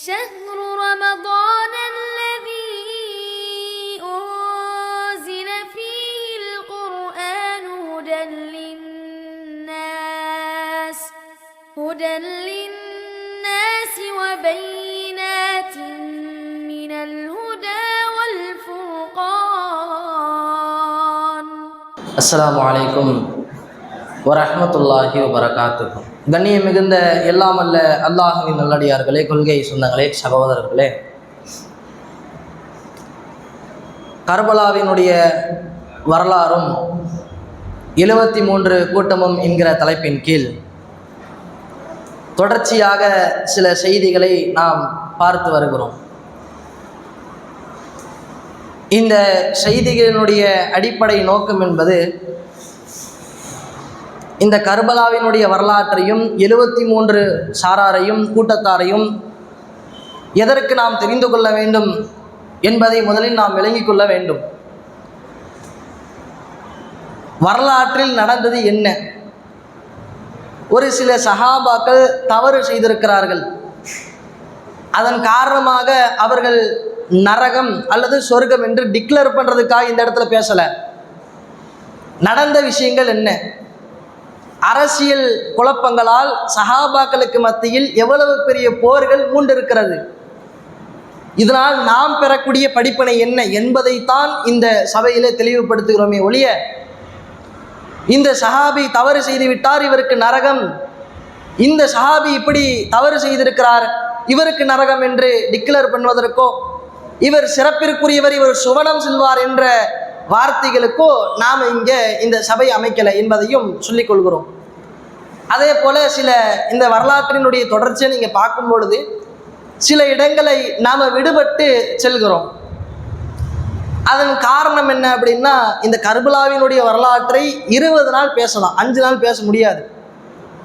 شهر رمضان الذي أنزل فيه القرآن هدى للناس وبينات من الهدى والفرقان. السلام عليكم வரஹ்மத்துல்லாஹி வபரகாத்துஹு. கண்ணியம் மிகுந்த எல்லாம் அல்ல அல்லாஹுவின் நல்லடியார்களே, கொள்கை சொந்தங்களே, சகோதரர்களே, கர்பலாவினுடைய வரலாறும் 73 கூட்டமும் என்கிற தலைப்பின் கீழ் தொடர்ச்சியாக சில செய்திகளை நாம் பார்த்து வருகிறோம். இந்த செய்திகளினுடைய அடிப்படை நோக்கம் என்பது இந்த கர்பலாவினுடைய வரலாற்றையும் 73 சாராரையும் கூட்டத்தாரையும் எதற்கு நாம் தெரிந்து கொள்ள வேண்டும் என்பதை முதலில் நாம் விளங்கிக் கொள்ள வேண்டும். வரலாற்றில் நடந்தது என்ன? ஒரு சில சஹாபாக்கள் தவறு செய்திருக்கிறார்கள். அதன் காரணமாக அவர்கள் நரகம் அல்லது சொர்க்கம் என்று டிக்ளேர் பண்ணுறதுக்காக இந்த இடத்துல பேசலை. நடந்த விஷயங்கள் என்ன? அரசியல் குழப்பங்களால் சஹாபாக்களுக்கு மத்தியில் எவ்வளவு பெரிய போர்கள் மூண்டிருக்கிறது. இதனால் நாம் பெறக்கூடிய படிப்பினை என்ன என்பதைத்தான் இந்த சபையிலே தெளிவுபடுத்துகிறோமே ஒழிய, இந்த சஹாபி தவறு செய்துவிட்டார், இவருக்கு நரகம், இந்த சஹாபி இப்படி தவறு செய்திருக்கிறார், இவருக்கு நரகம் என்று டிக்ளேர் பண்ணுவதற்கோ, இவர் சிறப்பிற்குரியவர், இவர் சுவனம் செல்வார் என்ற வார்த்தைகளுக்கோ நாம் இங்கே இந்த சபை அமைக்கலை என்பதையும் சொல்லிக் கொள்கிறோம். அதே போல சில இந்த வரலாற்றினுடைய தொடர்ச்சியை நீங்கள் பார்க்கும் பொழுது சில இடங்களை நாம் விடுபட்டு செல்கிறோம். அதன் காரணம் என்ன அப்படின்னா, இந்த கர்பலாவினுடைய வரலாற்றை 20 நாள் பேசலாம், 5 நாள் பேச முடியாது.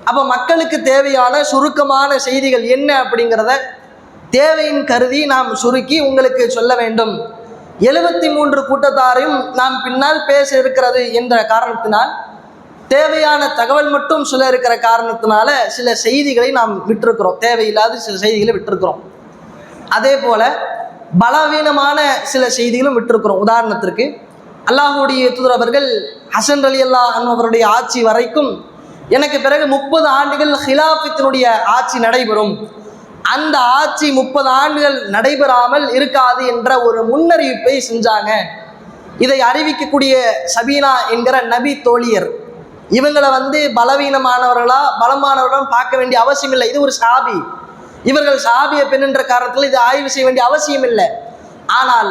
அப்போ மக்களுக்கு தேவையான சுருக்கமான செய்திகள் என்ன அப்படிங்கிறத தேவையின் கருதி நாம் சுருக்கி உங்களுக்கு சொல்ல வேண்டும். 73 கூட்டத்தாரையும் நாம் பின்னால் பேச இருக்கிறது என்ற காரணத்தினால், தேவையான தகவல் மட்டும் சொல்ல இருக்கிற காரணத்தினால சில செய்திகளை நாம் விட்டிருக்கிறோம், தேவையில்லாத சில செய்திகளை விட்டிருக்கிறோம். அதே போல பலவீனமான சில செய்திகளும் விட்டிருக்கிறோம். உதாரணத்திற்கு, அல்லாஹுடைய தூதர் அவர்கள் ஹசன் ரலியல்லாஹு அன்ஹு அவருடைய ஆட்சி வரைக்கும் எனக்கு பிறகு 30 ஆண்டுகள் ஹிலாஃபத்தினுடைய ஆட்சி நடைபெறும், அந்த ஆட்சி 30 ஆண்டுகள் நடைபெறாமல் இருக்காது என்ற ஒரு முன்னறிவிப்பை செஞ்சாங்க. இதை அறிவிக்கக்கூடிய சபீனா என்கிற நபி தோழியர், இவங்களை பலவீனமானவர்களா பலமானவர்களா பார்க்க வேண்டிய அவசியம் இல்லை. இது ஒரு சாபி, இவர்கள் சாபிய பெண் என்ற காரணத்தில் இது ஆய்வு செய்ய வேண்டிய அவசியம் இல்லை. ஆனால்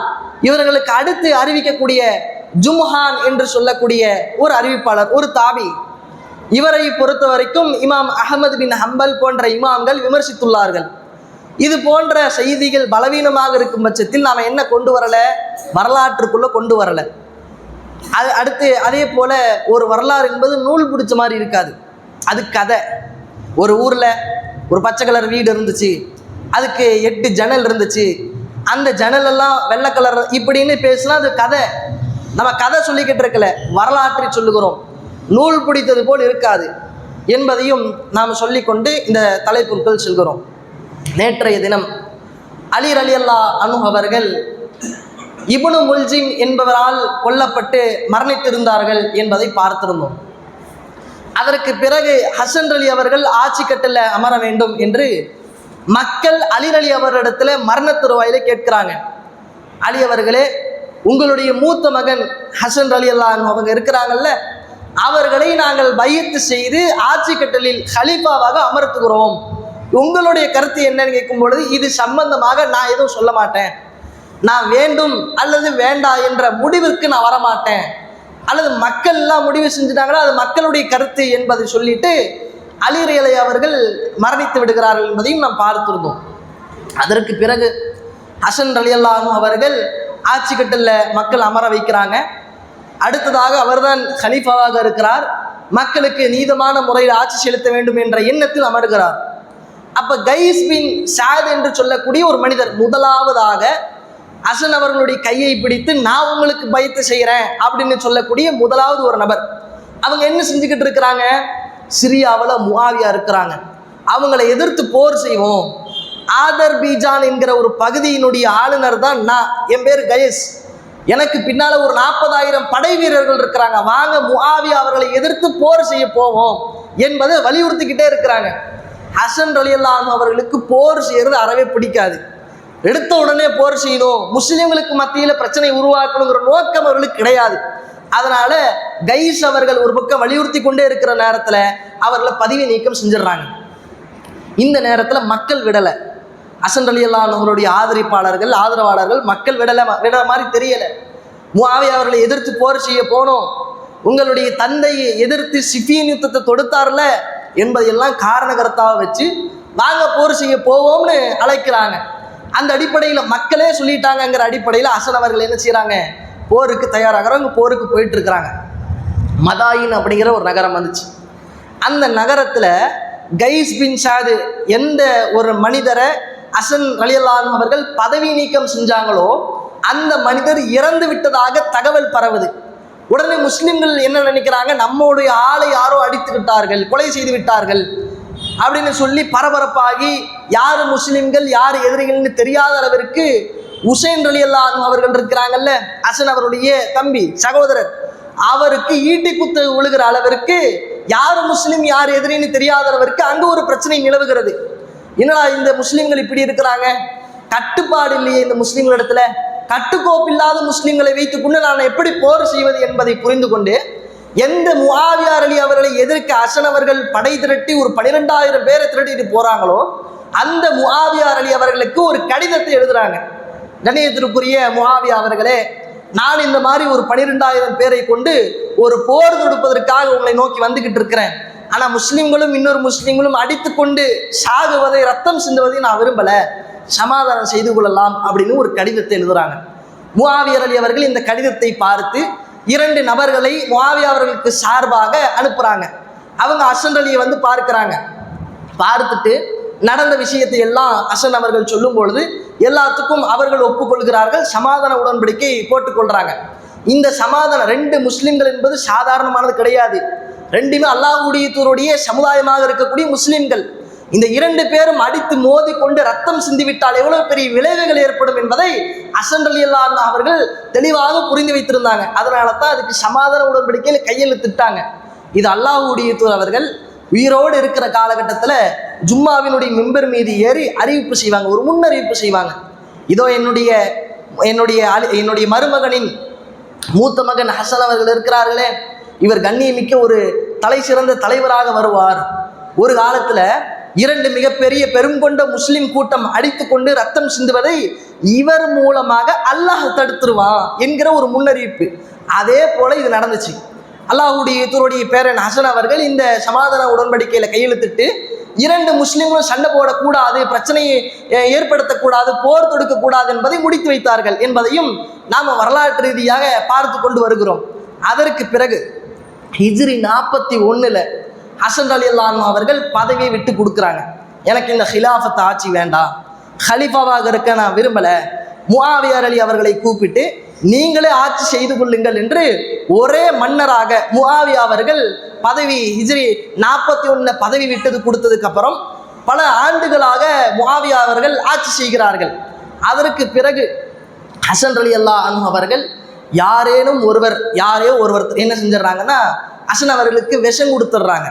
இவர்களுக்கு அடுத்து அறிவிக்கக்கூடிய ஜும்ஹான் என்று சொல்லக்கூடிய ஒரு அறிவிப்பாளர், ஒரு தாபி, இவரை பொறுத்த வரைக்கும் இமாம் அஹமது பின் ஹம்பல் போன்ற இமாம்கள் விமர்சித்துள்ளார்கள். இது போன்ற செய்திகள் பலவீனமாக இருக்கும் பட்சத்தில் நாம் என்ன கொண்டு வரலை, வரலாற்றுக்குள்ளே கொண்டு வரலை. அடுத்து அதே போல் ஒரு வரலாறு என்பது நூல் பிடிச்ச மாதிரி இருக்காது, அது கதை. ஒரு ஊரில் ஒரு பச்சை கலர் வீடு இருந்துச்சு, அதுக்கு 8 ஜன்னல் இருந்துச்சு, அந்த ஜன்னலெல்லாம் வெள்ளை கலர் இப்படின்னு பேசினா அது கதை. நம்ம கதை சொல்லிக்கிட்டு இருக்கல, வரலாற்றை சொல்லுகிறோம். நூல் பிடித்தது போல் இருக்காது என்பதையும் நாம் சொல்லிக்கொண்டு இந்த தலைப்புக்குள் செல்கிறோம். நேற்றைய தினம் அலி ரலியல்லாஹு அன்ஹு அவர்கள் இப்னு முல்ஜிம் என்பவரால் கொல்லப்பட்டு மரணித்திருந்தார்கள் என்பதை பார்த்திருந்தோம். அதற்கு பிறகு ஹசன் அலி அவர்கள் ஆட்சி கட்டில் அமர வேண்டும் என்று மக்கள் அலி அலி அவரிடத்துல மரண தருவாயில கேட்கிறாங்க. அலி அவர்களே, உங்களுடைய மூத்த மகன் ஹசன் ரலியல்லாஹு அன்ஹு அவங்க இருக்கிறாங்கல்ல, அவர்களை நாங்கள் பையத்து செய்து ஆட்சி கட்டலில் ஹலீஃபாவாக அமர்த்துகிறோம், உங்களுடைய கருத்து என்னன்னு கேட்கும் பொழுது, இது சம்பந்தமாக நான் எதுவும் சொல்ல மாட்டேன், நான் வேண்டும் அல்லது வேண்டாம் என்ற முடிவிற்கு நான் வரமாட்டேன், அல்லது மக்கள் எல்லாம் முடிவு செஞ்சுட்டாங்களா அது மக்களுடைய கருத்து என்பதை சொல்லிட்டு அலி ரலியல்லாஹு அவர்கள் மரணித்து விடுகிறார்கள் என்பதையும் நாம் பார்த்திருந்தோம். அதற்கு பிறகு ஹசன் ரலியல்லாஹு அவர்கள் ஆட்சி கட்டல்ல மக்கள் அமர வைக்கிறாங்க. அடுத்ததாக அவர்தான் ஹலீஃபாவாக இருக்கிறார், மக்களுக்கு நீதமான முறையில் ஆட்சி செலுத்த வேண்டும் என்ற எண்ணத்தில் அமர்கிறார். அப்போ கைஸ் பின் சாத் என்று சொல்லக்கூடிய ஒரு மனிதர் முதலாவதாக ஹசன் அவர்களுடைய கையை பிடித்து நான் உங்களுக்கு பையத்து செய்கிறேன் அப்படின்னு சொல்லக்கூடிய முதலாவது ஒரு நபர். அவங்க என்ன செஞ்சுக்கிட்டு இருக்கிறாங்க, சிரியாவில் முஆவியா இருக்கிறாங்க, அவங்களை எதிர்த்து போர் செய்வோம், ஆதர்பீஜான் என்கிற ஒரு பகுதியினுடைய ஆளுநர் தான் நான். என் பேர் கயஸ். எனக்கு பின்னால ஒரு 40,000 படை வீரர்கள் இருக்கிறாங்க. வாங்க முஆவியா அவர்களை எதிர்த்து போர் செய்ய போவோம் என்பதை வலியுறுத்திக்கிட்டே இருக்கிறாங்க. ஹசன் ரலியல்லாஹு அன்ஹு அவர்களுக்கு போர் செய்யறது அறவே பிடிக்காது. எடுத்த உடனே போர் செய்யணும், முஸ்லிம்களுக்கு மத்தியில் பிரச்சனை உருவாக்கணுங்கிற நோக்கம் அவர்களுக்கு கிடையாது. அதனால கைஸ் அவர்கள் ஒரு பக்கம் வலியுறுத்தி கொண்டே இருக்கிற நேரத்தில் அவர்களை பதவி நீக்கம் செஞ்சிடறாங்க. இந்த நேரத்தில் மக்கள் விடலை. ஹசன் ரலியல்லாஹு அன்ஹு அவர்களுடைய ஆதரவாளர்கள் மக்கள் விட மாதிரி தெரியலை. முஆவியா அவர்களை எதிர்த்து போர் செய்ய போனோம், உங்களுடைய தந்தையை எதிர்த்து சிஃபியன் யுத்தத்தை தொடுத்தார்ல என்பதையெல்லாம் காரணகர்த்தாவை வச்சு வாங்க போர் செய்ய போவோம்னு அழைக்கிறாங்க. அந்த அடிப்படையில் மக்களே சொல்லிட்டாங்கங்கிற அடிப்படையில் ஹசன் அவர்கள் என்ன செய்கிறாங்க, போருக்கு தயாராகிறாங்க. போருக்கு போயிட்டு இருக்கிறாங்க. மதாயின் அப்படிங்கிற ஒரு நகரம் வந்துச்சு. அந்த நகரத்தில் கைஸ் பின் சாது எந்த ஒரு மனிதரை ஹசன் ரலியல்லாஹு அன்ஹு அவர்கள் பதவி நீக்கம் செஞ்சாங்களோ அந்த மனிதர் இறந்து விட்டதாக தகவல் பரவுது. உடனே முஸ்லிம்கள் என்ன நினைக்கிறாங்க, நம்முடைய ஆளை யாரோ அடித்து விட்டார்கள், கொலை செய்து விட்டார்கள் அப்படின்னு சொல்லி பரபரப்பாகி யார் முஸ்லிம்கள் யார் எதிரிகள்னு தெரியாத அளவிற்கு உசைன் ரலியல்லாஹு அன்ஹு அவர்கள் இருக்கிறாங்கல்ல, ஹசன் அவருடைய தம்பி சகோதரர், அவருக்கு ஈட்டி குத்து விழுகிற அளவிற்கு யார் முஸ்லிம் யார் எதிரின்னு தெரியாத அளவிற்கு அங்கு ஒரு பிரச்சனை நிலவுகிறது. என்னடா இந்த முஸ்லிம்கள் இப்படி இருக்கிறாங்க, கட்டுப்பாடு இல்லையே இந்த முஸ்லிம்களிடத்துல, கட்டுக்கோப்பில்லாத முஸ்லிம்களை வைத்துக்கொண்டு நான் எப்படி போர் செய்வது என்பதை புரிந்து கொண்டு எந்த முஆவியா அலி அவர்களை எதிர்க்க ஹசன் அவர்கள் படை திரட்டி ஒரு 12,000 பேரை திரட்டிட்டு போறாங்களோ அந்த முஆவியா அலி அவர்களுக்கு ஒரு கடிதத்தை எழுதுறாங்க. கண்ணியத்திற்குரிய முஆவியா அவர்களே, நான் இந்த மாதிரி ஒரு 12,000 பேரை கொண்டு ஒரு போர் தொடுப்பதற்காக உங்களை நோக்கி வந்துகிட்டு இருக்கிறேன். ஆனால் முஸ்லீம்களும் இன்னொரு முஸ்லீம்களும் அடித்து கொண்டு சாகுவதை ரத்தம் சிந்துவதை நான் விரும்பலை, சமாதானம் செய்து கொள்ளலாம் அப்படின்னு ஒரு கடிதத்தை எழுதுறாங்க. முஆவியா அலி அவர்கள் இந்த கடிதத்தை பார்த்து 2 நபர்களை முஆவியா அவர்களுக்கு சார்பாக அனுப்புகிறாங்க. அவங்க ஹசன் அலியை வந்து பார்க்குறாங்க. பார்த்துட்டு நடந்த விஷயத்தை எல்லாம் ஹசன் அவர்கள் சொல்லும் பொழுது எல்லாத்துக்கும் அவர்கள் ஒப்புக்கொள்கிறார்கள். சமாதான உடன்படிக்கை போட்டுக்கொள்கிறாங்க. இந்த சமாதானம் 2 முஸ்லிம்கள் என்பது சாதாரணமானது கிடையாது. 2மே அல்லாஹ்வுடைய தூதருடைய சமுதாயமாக இருக்கக்கூடிய முஸ்லிம்கள். இந்த 2 பேரும் அடித்து மோதி கொண்டு ரத்தம் சிந்திவிட்டால் எவ்வளவு பெரிய விளைவுகள் ஏற்படும் என்பதை ஹசன் ரலியல்லாஹு அன்ஹு அவர்கள் தெளிவாக புரிந்து வைத்திருந்தாங்க. அதனால தான் அதுக்கு சமாதான உடன்படிக்கையில் கையெழுத்திட்டாங்க. இது அல்லாஹ்வுடைய தூதர் அவர்கள் உயிரோடு இருக்கிற காலகட்டத்தில் ஜும்மாவினுடைய மெம்பர் மீது ஏறி அறிவிப்பு செய்வாங்க, ஒரு முன்னறிவிப்பு செய்வாங்க. இதோ என்னுடைய மருமகனின் மூத்த மகன் ஹசன் அவர்கள் இருக்கிறார்களே, இவர் கண்ணியமிக்க ஒரு தலை சிறந்த தலைவராக வருவார். ஒரு காலத்தில் 2 மிகப்பெரிய பெருங்கொண்ட முஸ்லிம் கூட்டம் அடித்து கொண்டு ரத்தம் சிந்துவதை இவர் மூலமாக அல்லாஹ் தடுத்துருவான் என்கிற ஒரு முன்னறிவிப்பு. அதே போல இது நடந்துச்சு. அல்லாஹ்வுடைய தூதருடைய பேரன் ஹசன் அவர்கள் இந்த சமாதான உடன்படிக்கையில் கையெழுத்திட்டு 2 முஸ்லிம்களும் சண்டை போடக்கூடாது, பிரச்சனையை ஏற்படுத்தக்கூடாது, போர் தொடுக்கக்கூடாது என்பதை முடித்து வைத்தார்கள் என்பதையும் நாம் வரலாற்று ரீதியாக பார்த்து கொண்டு வருகிறோம். அதற்கு பிறகு ஹிஜ்ரி 41 ஹசன் ரலியல்லாஹு அன்ஹு அவர்கள் பதவியை விட்டு கொடுக்குறாங்க. எனக்கு இந்த ஹிலாஃபத் ஆட்சி வேண்டாம், ஹலீஃபாவாக இருக்க நான் விரும்பலை, முஆவியா அலி அவர்களை கூப்பிட்டு நீங்களே ஆட்சி செய்து கொள்ளுங்கள் என்று ஒரே மன்னராக முஆவியா அவர்கள் பதவி ஹிஜ்ரி 41 பதவி விட்டது கொடுத்ததுக்கு அப்புறம் பல ஆண்டுகளாக முஆவியா அவர்கள் ஆட்சி செய்கிறார்கள். அதற்கு பிறகு ஹசன் ரலியல்லாஹு அன்ஹு அவர்கள் யாரோ ஒருவர் என்ன செஞ்சிடறாங்கன்னா ஹசன் அவர்களுக்கு விஷம் கொடுத்துட்றாங்க.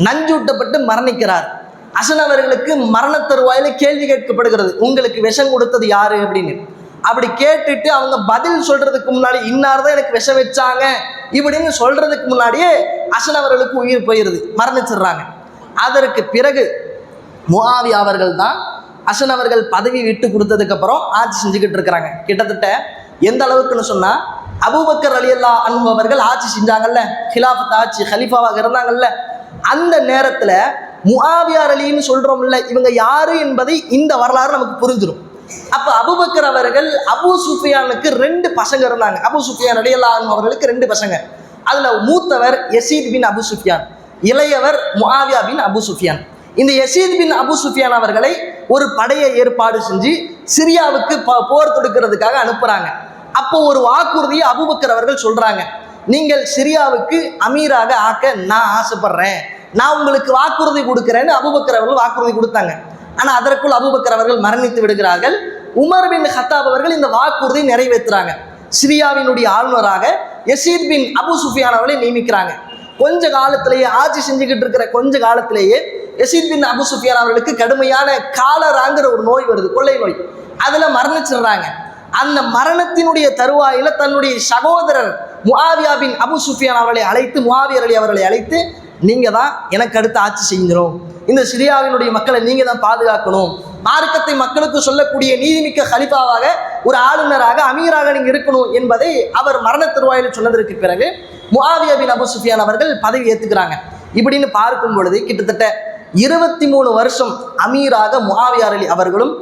நஞ்சூட்டப்பட்டு மரணிக்கிறார். ஹசன் அவர்களுக்கு மரண தருவாயில கேள்வி கேட்கப்படுகிறது, உங்களுக்கு விஷம் கொடுத்தது யாரு அப்படின்னு. அப்படி கேட்டுட்டு அவங்க பதில் சொல்றதுக்கு முன்னாடி இன்னார் தான் எனக்கு விஷம் வச்சாங்க இப்படின்னு சொல்றதுக்கு முன்னாடியே ஹசன் அவர்களுக்கு உயிர் போயிடுது, மரணிச்சிடுறாங்க. அதற்கு பிறகு முஆவியா அவர்கள் தான் ஹசன் அவர்கள் பதவி விட்டு கொடுத்ததுக்கு அப்புறம் ஆட்சி செஞ்சுக்கிட்டு இருக்கிறாங்க. கிட்டத்தட்ட எந்த அளவுக்குன்னு சொன்னா, அபூபக்கர் ரலியல்லாஹு அன்ஹு அவர்கள் ஆட்சி செஞ்சாங்கல்ல, ஹிலாஃபத் ஆட்சி, ஹலீஃபாவாக இருந்தாங்கல்ல, அந்த நேரத்தில் முஆவியா அலின்னு சொல்றோம்ல, இவங்க யாரு என்பதை இந்த வரலாறு நமக்கு புரிஞ்சிடும். அப்போ அபூபக்கர் அவர்கள் அபூ சுஃபியானுக்கு 2 பசங்க இருந்தாங்க. அபூ சுஃபியான் ரலியல்லாஹு அன்ஹு அவர்களுக்கு 2 பசங்க. அதில் மூத்தவர் யசீத் பின் அபூ சுஃபியான், இளையவர் முஆவியா பின் அபூ சுஃபியான். இந்த யசீத் பின் அபூ சுஃபியான் அவர்களை ஒரு படையை ஏற்பாடு செஞ்சு சிரியாவுக்கு போர் தொடுக்கிறதுக்காக அனுப்புகிறாங்க. அப்போ ஒரு வாக்குறுதியை அபூபக்கர் அவர்கள் சொல்கிறாங்க, நீங்கள் சிரியாவுக்கு அமீராக ஆக்க நான் ஆசைப்படுறேன், நான் உங்களுக்கு வாக்குறுதி கொடுக்குறேன்னு அபூபக்கர் அவர்கள் வாக்குறுதி கொடுத்தாங்க. ஆனால் அதற்குள் அபூபக்கர் அவர்கள் மரணித்து விடுகிறார்கள். உமர் பின் ஹத்தாப் அவர்கள் இந்த வாக்குறுதியை நிறைவேற்றுறாங்க. சிரியாவினுடைய ஆளுநராக யசீத் பின் அபு சுஃபியான் அவர்களை நியமிக்கிறாங்க. கொஞ்ச காலத்திலேயே ஆட்சி செஞ்சுக்கிட்டு இருக்கிற கொஞ்ச காலத்திலேயே யசீத் பின் அபு சுஃபியான் அவர்களுக்கு கடுமையான காலராங்கிற ஒரு நோய் வருது, கொள்ளை நோய். அதில் மரணிச்சிடுறாங்க. அந்த மரணத்தினுடைய தருவாயில தன்னுடைய சகோதரர் முஆவியா பின் அபு சுஃபியான் அவர்களை அழைத்து, முஆவியர் அலி அவர்களை அழைத்து, நீங்கள் தான் எனக்கு அடுத்து ஆட்சி செய்யணும், இந்த சிரியாவினுடைய மக்களை நீங்கள் தான் பாதுகாக்கணும், மார்க்கத்தை மக்களுக்கு சொல்லக்கூடிய நீதிமிக்க கலிஃபாவாக ஒரு ஆளுநராக அமீராக நீங்கள் இருக்கணும் என்பதை அவர் மரண தருவாயில் சொன்னதற்கு பிறகு முஆவியா பின் அபு சுஃபியான் அவர்கள் பதவி ஏற்றுக்கிறாங்க. இப்படின்னு பார்க்கும் பொழுது கிட்டத்தட்ட 23 வருஷம் அமீராக முஆவியா அலி அவர்களும்,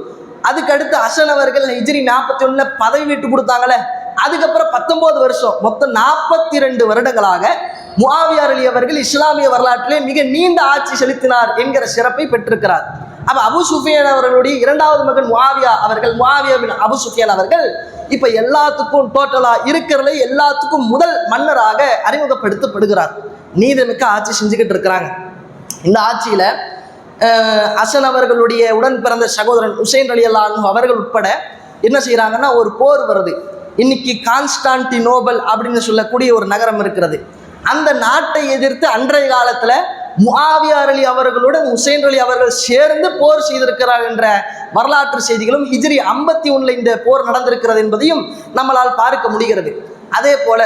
அதுக்கடுத்து ஹசன் அவர்கள் ஹிஜ்ரி 41 பதவி விட்டு கொடுத்தாங்களே, அதுக்கப்புறம் 19 வருஷம், மொத்தம் 42 வருடங்களாக முஆவியா அலி அவர்கள் இஸ்லாமிய வரலாற்றிலே மிக நீண்ட ஆட்சி செலுத்தினார் என்கிற சிறப்பை பெற்றிருக்கிறார். அப்ப அபு சுஃபியான் அவர்களுடைய இரண்டாவது மகன் முஆவியா அவர்கள், முஆவியா பின் அபு சுஃபியான் அவர்கள் இப்ப எல்லாத்துக்கும் டோட்டலா இருக்கிறதுல எல்லாத்துக்கும் முதல் மன்னராக அறிமுகப்படுத்தப்படுகிறார். நீதிமிக்க ஆட்சி செஞ்சுக்கிட்டு இருக்கிறாங்க. இந்த ஆட்சியில ஹசன் அவர்களுடைய உடன் பிறந்த சகோதரன் ஹுசைன் ரலியல்லாஹு அன்ஹு அவர்கள் உட்பட என்ன செய்யறாங்கன்னா, ஒரு போர் வருது. இன்னைக்கு கான்ஸ்டான்டினோபல் அப்படின்னு சொல்லக்கூடிய ஒரு நகரம் இருக்கிறது. அந்த நாட்டை எதிர்த்து அன்றைய காலத்துல முஆவியா அலி அவர்களுடன் ஹுசைன் அலி அவர்கள் சேர்ந்து போர் செய்திருக்கிறார் என்ற வரலாற்று செய்திகளும் ஹிஜ்ரி 51 இந்த போர் நடந்திருக்கிறது என்பதையும் நம்மளால் பார்க்க முடிகிறது. அதே போல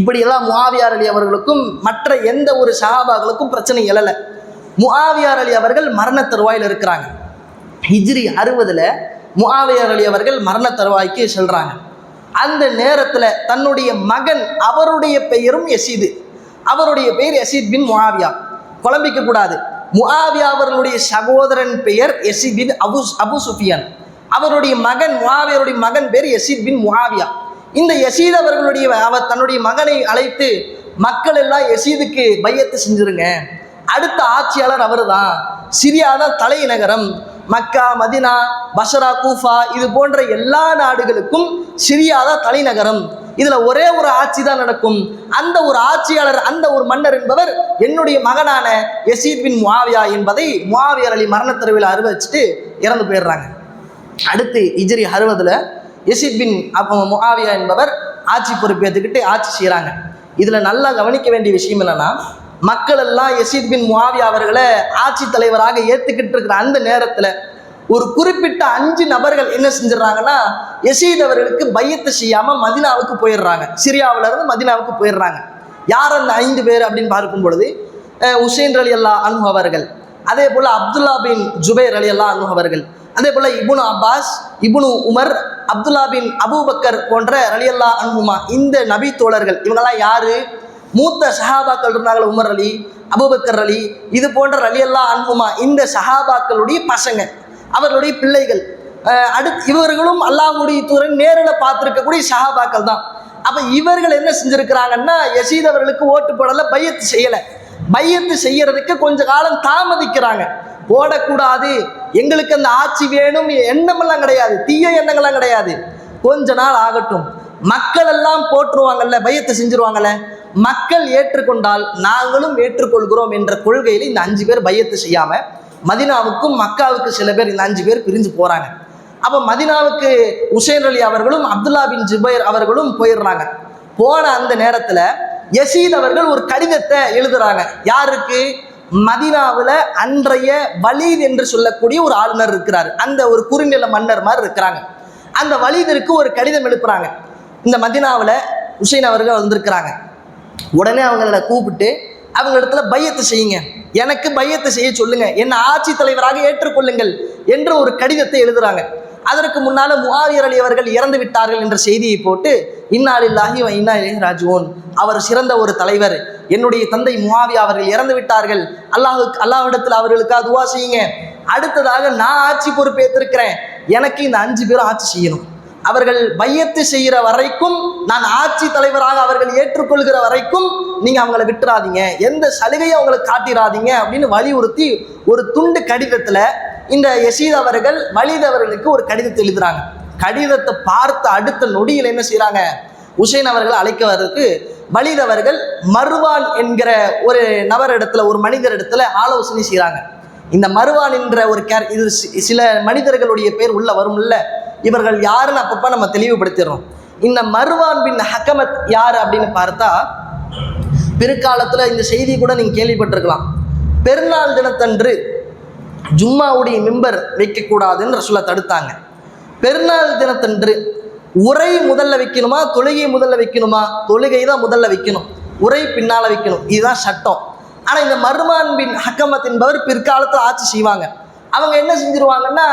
இப்படியெல்லாம் முஆவியா அலி அவர்களுக்கும் மற்ற எந்த ஒரு சஹாபாக்களுக்கும் பிரச்சனை எழலை. முஆவியா அலி அவர்கள் மரண தருவாயில் இருக்கிறாங்க. ஹிஜ்ரி 60 முஆவியா அலி அவர்கள் மரண தருவாய்க்கு செல்றாங்க. அந்த நேரத்தில் தன்னுடைய மகன், அவருடைய பெயரும் யசீது, அவருடைய பெயர் யசீத் பின் முஆவியா, குழம்பிக்க கூடாது. முஆவியா அவர்களுடைய சகோதரன் பெயர் யசீத் பின் அபு சுஃபியான், அவருடைய மகன் முஆவியாவுடைய மகன் பேர் யசீத் பின் முஆவியா. இந்த யசீத் அவர்களுடைய அவர் தன்னுடைய மகனை அழைத்து, மக்கள் எல்லாம் யசீதுக்கு பையத்து செஞ்சிருங்க, அடுத்த ஆட்சியாளர் அவர் தான், சிரியா தான் தலைநகரம், மக்கா மதினா பஷரா கூஃபா இது போன்ற எல்லா நாடுகளுக்கும் சிரியா தான் தலைநகரம், இதுல ஒரே ஒரு ஆட்சி தான் நடக்கும், அந்த ஒரு ஆட்சியாளர், அந்த ஒரு மன்னர் என்பவர் என்னுடைய மகனான யசீத் பின் முஆவியா என்பதை முஆவியா அலி மரணத்தருவில் அறிவிச்சுட்டு இறந்து போயிடுறாங்க. அடுத்து ஹிஜ்ரி 60 யசீத் பின் முஆவியா என்பவர் ஆட்சி பொறுப்பேற்றுக்கிட்டு ஆட்சி செய்கிறாங்க. இதில் நல்லா கவனிக்க வேண்டிய விஷயம் என்னன்னா, மக்கள் எல்லாம் யசீத் பின் முஆவியா அவர்களை ஆட்சி தலைவராக ஏற்றுக்கிட்டு இருக்கிற அந்த நேரத்தில் ஒரு குறிப்பிட்ட 5 நபர்கள் என்ன செஞ்சிடறாங்கன்னா, யசீத் அவர்களுக்கு பையத்து செய்யாமல் மதினாவுக்கு போயிடுறாங்க. சிரியாவிலிருந்து மதினாவுக்கு போயிடுறாங்க. யார் அந்த 5 பேர் அப்படின்னு பார்க்கும் பொழுது, ஹுசைன் ரலியல்லாஹு அன்ஹு அவர்கள், அதே போல் அப்துல்லா பின் ஜுபைர் ரலியல்லாஹு அன்ஹு அவர்கள், அதே போல் இப்னு அப்பாஸ், இப்னு உமர், அப்துல்லா பின் அபூபக்கர் போன்ற ரலியல்லாஹு அன்ஹுமா, இந்த நபி தோழர்கள். இவங்கெல்லாம் யாரு? மூத்த சஹாபாக்கள் இருந்தாங்க, உமர் அலி, அபூபக்கர் அலி, இது போன்ற ரலியல்லாஹு அன்ஹுமா, இந்த சஹாபாக்களுடைய பசங்க, அவர்களுடைய பிள்ளைகள். அடுத்து இவர்களும் அல்லாஹ்வுடைய தூதரை நேரில் பார்த்துருக்கக்கூடிய சஹாபாக்கள் தான். அப்போ இவர்கள் என்ன செஞ்சுருக்கிறாங்கன்னா, யசீத் அவர்களுக்கு ஓட்டு போடலை, பையத்து செய்யலை. பையத்து செய்யறதுக்கு கொஞ்ச காலம் தாமதிக்கிறாங்க. போடக்கூடாது, எங்களுக்கு அந்த ஆட்சி வேணும் எண்ணமெல்லாம் கிடையாது, தீய எண்ணங்கள்லாம் கிடையாது, கொஞ்ச நாள் ஆகட்டும், மக்கள் எல்லாம் போட்டுருவாங்கல்ல, பையத்தை செஞ்சிருவாங்கல்ல, மக்கள் ஏற்றுக்கொண்டால் நாங்களும் ஏற்றுக்கொள்கிறோம் என்ற கொள்கையில் இந்த 5 பேர் பையத்து செய்யாமல் மதினாவுக்கும் மக்காவுக்கு சில பேர், இந்த 5 பேர் பிரிஞ்சு போகிறாங்க. அப்போ மதினாவுக்கு ஹுசைன் அலி அவர்களும் அப்துல்லா பின் ஜுபைர் அவர்களும் போயிடுறாங்க. போன அந்த நேரத்தில் யசீத் அவர்கள் ஒரு கடிதத்தை எழுதுறாங்க. யாருக்கு? மதினாவில் அன்றைய வலீத் என்று சொல்லக்கூடிய ஒரு ஆளுநர் இருக்கிறார், அந்த ஒரு குறுநில மன்னர் மாதிரி இருக்கிறாங்க. அந்த வலீதிற்கு ஒரு கடிதம் எழுப்புறாங்க. இந்த மதினாவில் ஹுசைன் அவர்கள் வந்திருக்கிறாங்க. உடனே அவங்கள கூப்பிட்டு அவங்க இடத்துல பையத்து செய்யுங்க, எனக்கு பையத்து செய்ய சொல்லுங்க, என்னை ஆட்சி தலைவராக ஏற்றுக்கொள்ளுங்கள் என்று ஒரு கடிதத்தை எழுதுறாங்க. அதற்கு முன்னால முஆவியா அலி அவர்கள் இறந்து விட்டார்கள் என்ற செய்தியை போட்டு, இன்னா லில்லாஹி வ இன்னா இலைஹி ராஜிஊன், அவர் சிறந்த ஒரு தலைவர், என்னுடைய தந்தை முஆவியா அவர்கள் இறந்து விட்டார்கள், அல்லாஹ்விடத்தில் அவர்களுக்காக துஆ செய்யுங்க, அடுத்ததாக நான் ஆட்சி பொறுப்பேற்றிருக்கிறேன், எனக்கு இந்த 5 பேரும் ஆட்சி செய்யணும், அவர்கள் பையத்து செய்கிற வரைக்கும், நான் ஆட்சி தலைவராக அவர்கள் ஏற்றுக்கொள்கிற வரைக்கும் நீங்கள் அவங்கள விட்டுறாதீங்க, எந்த சலுகையும் அவங்களுக்கு காட்டிடாதீங்க அப்படின்னு வலியுறுத்தி ஒரு துண்டு கடிதத்தில் இந்த யசீத் அவர்கள் வலீத் அவர்களுக்கு ஒரு கடிதத்தை எழுதுறாங்க. கடிதத்தை பார்த்த அடுத்த நொடியில் என்ன செய்கிறாங்க, ஹுசைன் அவர்கள் அழைக்க வர்றதுக்கு வலீத் அவர்கள் மர்வான் என்கிற ஒரு நபர் இடத்துல, ஒரு மனிதர் இடத்துல ஆலோசனை செய்கிறாங்க. இந்த மருவான் என்ற ஒரு இது சில மனிதர்களுடைய பேர் உள்ள வரும்ல, இவர்கள் யாருன்னு அப்பப்போ நம்ம தெளிவுபடுத்திடுறோம். இந்த மருவான் பின் ஹக்கமத் யார் அப்படின்னு பார்த்தா, பிற்காலத்தில் இந்த செய்தி கூட நீங்கள் கேள்விப்பட்டிருக்கலாம். பெருநாள் தினத்தன்று ஜும்மாவுடைய மிம்பர் வைக்கக்கூடாதுன்னு ரசூலுல்லாஹ் தடுத்தாங்க. பெருநாள் தினத்தன்று உரை முதல்ல வைக்கணுமா, தொழுகை முதல்ல வைக்கணுமா? தொழுகை தான் முதல்ல வைக்கணும், உரை பின்னால் வைக்கணும், இதுதான் சட்டம். ஆனால் இந்த மருவான் பின் ஹக்கமத் என்பவர் பிற்காலத்தில் ஆட்சி செய்வாங்க. அவங்க என்ன செஞ்சிருவாங்கன்னா,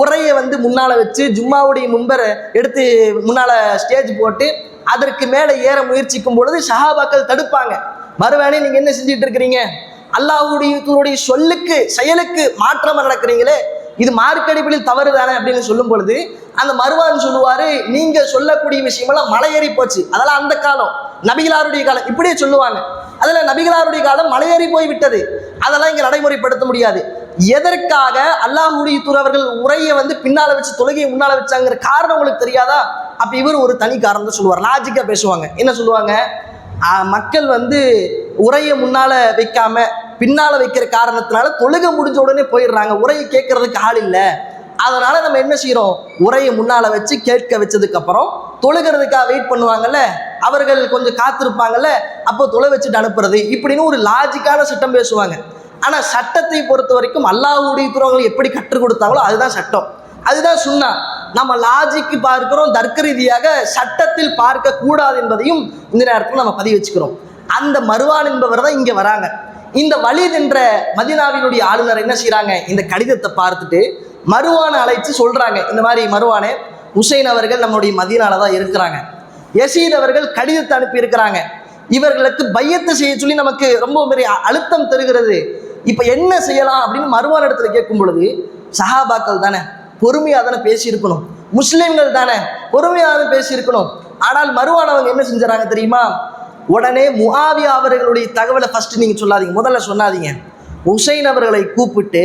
உரையை முன்னால் வச்சு ஜும்மாவுடைய முன்பரை எடுத்து முன்னால் ஸ்டேஜ் போட்டு அதற்கு மேலே ஏற முயற்சிக்கும் பொழுது சஹாபாக்கள் தடுப்பாங்க. மருவானே, நீங்கள் என்ன செஞ்சுட்டு இருக்கிறீங்க? அல்லாஹ்வுடைய சொல்லுக்கு செயலுக்கு மாற்றமாக நடக்கிறீங்களே, இது மார்க்கடிப்படையில் தவறு தானே அப்படின்னு சொல்லும் பொழுது அந்த மருவான் சொல்லுவார், நீங்கள் சொல்லக்கூடிய விஷயமெல்லாம் மலையேறி போச்சு, அதெல்லாம் அந்த காலம், நபிகளாருடைய காலம், இப்படியே சொல்லுவாங்க. அதில் நபிகளாருடைய காலம் மலையேறி போய் விட்டது, அதெல்லாம் இங்கே நடைமுறைப்படுத்த முடியாது. எதற்காக அல்லாஹ்வுடைய தூதர்கள் உரையை பின்னால் வச்சு தொழுகையை முன்னால் வச்சாங்கிற காரணம் உங்களுக்கு தெரியாதா? அப்போ இவர் ஒரு தனி காரணம் தான் சொல்லுவார், லாஜிக்காக பேசுவாங்க. என்ன சொல்லுவாங்க? மக்கள் உரையை முன்னால் வைக்காம பின்னால் வைக்கிற காரணத்தினால தொழுகை முடிஞ்ச உடனே போயிடுறாங்க, உரையை கேட்கறதுக்கு ஆள் இல்லை. அதனால் நம்ம என்ன செய்கிறோம், உரையை முன்னால் வச்சு கேட்க வச்சதுக்கப்புறம் தொழுகிறதுக்காக வெயிட் பண்ணுவாங்கல்ல, அவர்கள் கொஞ்சம் காத்திருப்பாங்கல்ல, அப்போ தொலை வச்சுட்டு அனுப்புறது, இப்படின்னு ஒரு லாஜிக்கான சட்டம் பேசுவாங்க. ஆனால் சட்டத்தை பொறுத்த வரைக்கும் அல்லாஹ்வுடைய தூதர்கள் எப்படி கற்றுக் கொடுத்தாங்களோ அதுதான் சட்டம், அதுதான் சுன்னா. நம்ம லாஜிக்கு பார்க்கிறோம், தர்க்க ரீதியாக சட்டத்தில் பார்க்க கூடாது என்பதையும் இந்த நேரத்தில் நம்ம பதிவு வச்சுக்கிறோம். அந்த மருவான் என்பவர் தான் இங்கே வராங்க. இந்த வலீத் என்ற மதீனாவினுடைய ஆளுநர் என்ன செய்கிறாங்க, இந்த கடிதத்தை பார்த்துட்டு மருவானை அழைத்து சொல்கிறாங்க, இந்த மாதிரி மருவானே, ஹுசைன் அவர்கள் நம்மளுடைய மதீனால தான் இருக்கிறாங்க, யசீத் அவர்கள் கடிதத்தை அனுப்பி இருக்கிறாங்க, இவர்களுக்கு பையத்தை செய்ய சொல்லி நமக்கு ரொம்ப பெரிய அழுத்தம் தருகிறது, இப்போ என்ன செய்யலாம் அப்படின்னு மருவான் இடத்துல கேட்கும் பொழுது, சஹாபாக்கள் தானே பொறுமையாக தானே பேசியிருக்கணும், முஸ்லீம்கள் தானே பொறுமையாக தானே பேசியிருக்கணும். ஆனால் மருவான் அவங்க என்ன செஞ்சுறாங்க தெரியுமா? உடனே முஆவியா அவர்களுடைய தகவலை ஃபஸ்ட்டு நீங்கள் சொல்லாதீங்க, முதல்ல சொன்னாதீங்க. ஹுசைன் அவர்களை கூப்பிட்டு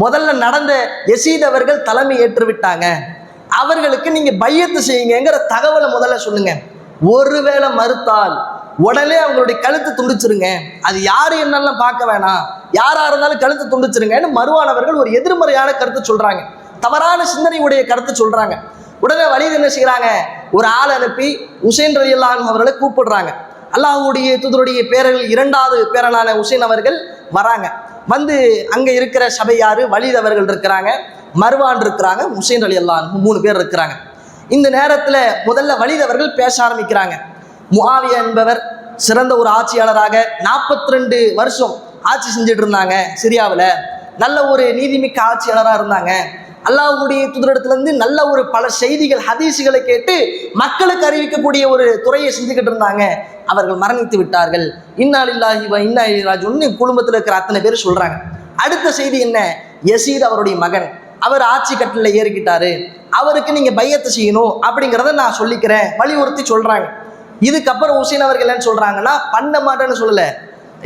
முதல்ல நடந்த யசீத் அவர்கள் தலைமை ஏற்றுவிட்டாங்க, அவர்களுக்கு நீங்கள் பையத்து செய்யுங்கிற தகவலை முதல்ல சொல்லுங்க. ஒருவேளை மறுத்தால் உடனே அவங்களுடைய கழுத்து துண்டிச்சிருங்க, அது யார் என்னெல்லாம் பார்க்க வேணாம், யாராக இருந்தாலும் கழுத்து துண்டிச்சிருங்கன்னு மருவான் அவர்கள் ஒரு எதிர்மறையான கருத்து சொல்கிறாங்க, தவறான சிந்தனையுடைய கருத்து சொல்கிறாங்க. உடனே வலீத் என்ன செய்கிறாங்க, ஒரு ஆள் அனுப்பி ஹுசைன் ரலியல்லாஹு அன்ஹு அவர்களை கூப்பிடுறாங்க. அல்லாஹ்வுடைய தூதருடைய பேரர்கள் இரண்டாவது பேரனான ஹுசைன் அவர்கள் வராங்க. அங்கே இருக்கிற சபை யார்? வலீத் அவர்கள் இருக்கிறாங்க, மருவான் இருக்கிறாங்க, ஹுசைன் ரலியல்லாஹு அன்ஹு 3 பேர் இருக்கிறாங்க. இந்த நேரத்தில் முதல்ல வலீத் அவர்கள் பேச ஆரம்பிக்கிறாங்க. முஆவியா என்பவர் சிறந்த ஒரு ஆட்சியாளராக 42 வருஷம் ஆட்சி செஞ்சுட்டு இருந்தாங்க சிரியாவில், நல்ல ஒரு நீதிமிக்க ஆட்சியாளராக இருந்தாங்க, அல்லாஹ்வுடைய தூதரிடத்துலேருந்து நல்ல ஒரு பல செய்திகள் ஹதீஸுகளை கேட்டு மக்களுக்கு அறிவிக்கக்கூடிய ஒரு துறையை செஞ்சுக்கிட்டு இருந்தாங்க, அவர்கள் மரணித்து விட்டார்கள், இன்னா லில்லாஹி வ இன்னா இலைஹி ராஜிஊன்னு குடும்பத்தில் இருக்கிற அத்தனை பேர் சொல்கிறாங்க. அடுத்த செய்தி என்ன? யசீத் அவருடைய மகன், அவர் ஆட்சி கட்டில் ஏறிக்கிட்டாரு, அவருக்கு நீங்கள் பையத்தை செய்யணும் அப்படிங்கிறத நான் சொல்லிக்கிறேன் வலியுறுத்தி சொல்கிறாங்க. இதுக்கப்புறம் ஹுசைன் அவர்கள் என்ன சொல்கிறாங்கன்னா, பண்ண மாட்டேன்னு சொல்லலை,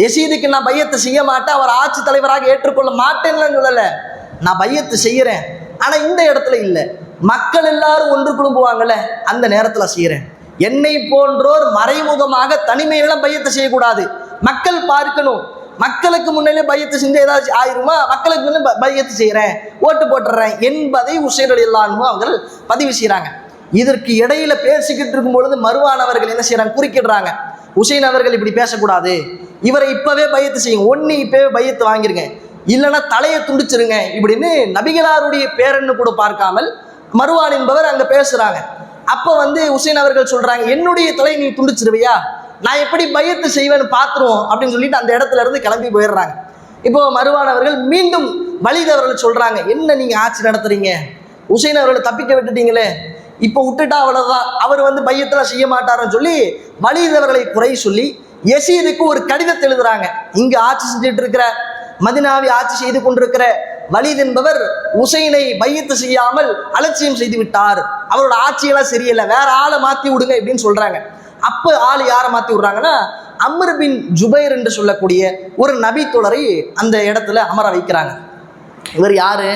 யசீதுக்கு நான் பையத்தை செய்ய மாட்டேன், அவர் ஆட்சி தலைவராக ஏற்றுக்கொள்ள மாட்டேன்னு சொல்லலை, நான் பையத்தை செய்கிறேன், ஆனால் இந்த இடத்துல இல்லை, மக்கள் எல்லாரும் ஒன்று குழும்புவாங்கள்ல அந்த நேரத்தில் செய்கிறேன், என்னை போன்றோர் மறைமுகமாக தனிமையிலாம் பையத்தை செய்யக்கூடாது, மக்கள் பார்க்கணும், மக்களுக்கு முன்னாலே பையத்தை செஞ்சு ஏதாச்சும் ஆயிருமா, மக்களுக்கு முன்னே பையத்தை செய்கிறேன், ஓட்டு போட்டுறேன் என்பதை ஹுசைன் ரலியல்லாஹு அன்ஹு அவர்கள் பதிவு செய்கிறாங்க. இதற்கு இடையில பேசிக்கிட்டு இருக்கும் பொழுது மருவான் அவர்கள் என்ன செய்கிறாங்க, குறுக்கிடுறாங்க, ஹுசைன் அவர்கள் இப்படி பேசக்கூடாது, இவரை இப்போவே பையத்து செய்யுங்க, ஒன்று இப்போவே பையத்து வாங்கிருங்க, இல்லைன்னா தலையை துண்டிச்சிருங்க இப்படின்னு நபிகளாருடைய பேரன்னு கூட பார்க்காமல் மருவான் என்பவர் அங்கே பேசுகிறாங்க. அப்போ ஹுசைன் அவர்கள் சொல்கிறாங்க, என்னுடைய தலையை நீ துண்டிச்சிருவியா, நான் எப்படி பையத்து செய்வேன்னு பார்த்துருவோம் அப்படின்னு சொல்லிட்டு அந்த இடத்துல இருந்து கிளம்பி போயிடுறாங்க. இப்போ மருவான் அவர்கள் மீண்டும் வலீத் அவர்கள் சொல்கிறாங்க, என்ன நீங்கள் ஆட்சி நடத்துறீங்க, ஹுசைன் அவர்களை தப்பிக்க விட்டுட்டீங்களே, இப்போ விட்டுட்டா அவ்வளோதான், அவர் பையத்தில் செய்ய மாட்டாருன்னு சொல்லி வலீத் அவர்களை குறை சொல்லி யசீதுக்கு ஒரு கடிதத்தை எழுதுறாங்க. இங்கே ஆட்சி செஞ்சுட்டு இருக்கிற மதீனாவை ஆட்சி செய்து கொண்டிருக்கிற வலீத் என்பவர் ஹுசைனை பையத்து செய்யாமல் அலட்சியம் செய்து விட்டார், அவரோட ஆட்சியெல்லாம் சரியில்லை, வேற ஆளை மாற்றி விடுங்க இப்படின்னு சொல்கிறாங்க. அப்போ ஆள் யாரை மாற்றி விடுறாங்கன்னா, அம்ர் பின் ஜுபைர் என்று சொல்லக்கூடிய ஒரு நபி தோழரை அந்த இடத்துல அமர வைக்கிறாங்க. இவர் யார்?